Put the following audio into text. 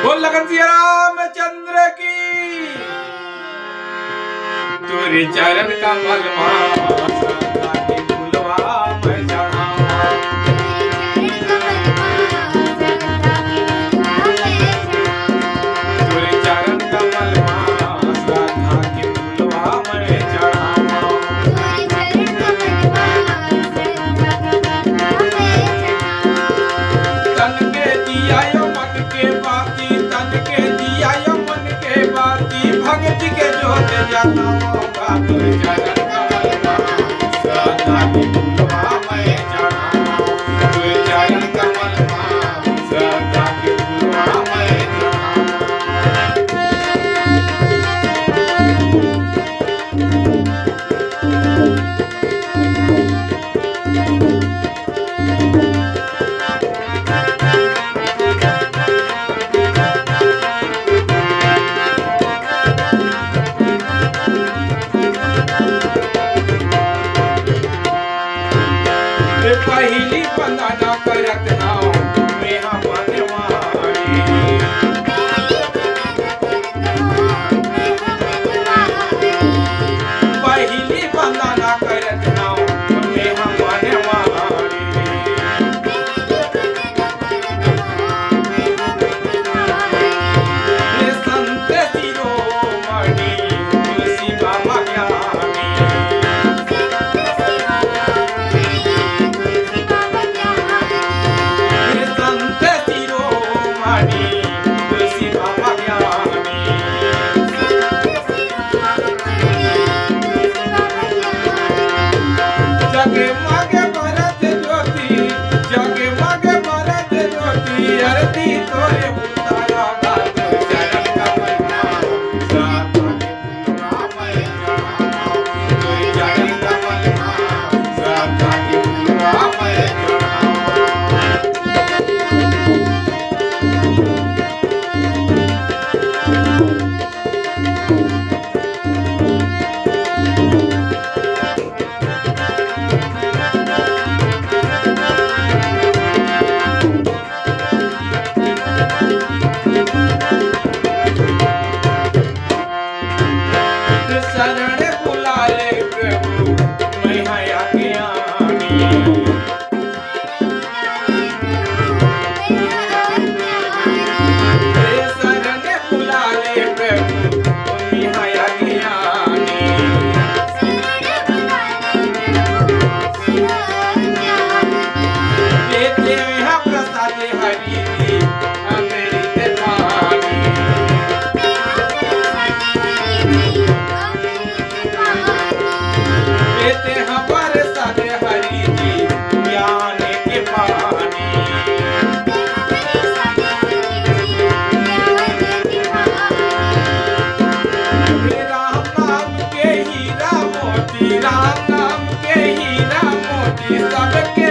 बोल लगन सिया रामचंद्र की। तुरी चरण कमल भगत के जोत जाता होगा तुर चरण कमल सदा की फूलवा मैं चढ़ाऊं तुर चरण कमल सदा की फूलवा मैं पहली बंदना करत नाव में हमने वारी पहली बंदना करत नाव में हमने वारी ये संत शिरोमणि तुलसी बाबा ज्ञानी जगे मागे भरत ज्योति जगे मागे भरत ज्योति अरती तोरे उतारा बात चरण कमल सदा की फूलवा मैं चढ़ाऊं तुर चरण कमल सदा की फूलवा मैं शरण बुला ले प्रभु मैं हया ज्ञानी शरण बुला ले प्रभु मैं हया ज्ञानी लेते हैं प्रसाद हरि जी अमृत पानी लेते हैं प्रसाद हरि जी ज्ञान के पानी राम नाम के हीरा मोती राम नाम के हीरा मोती सबके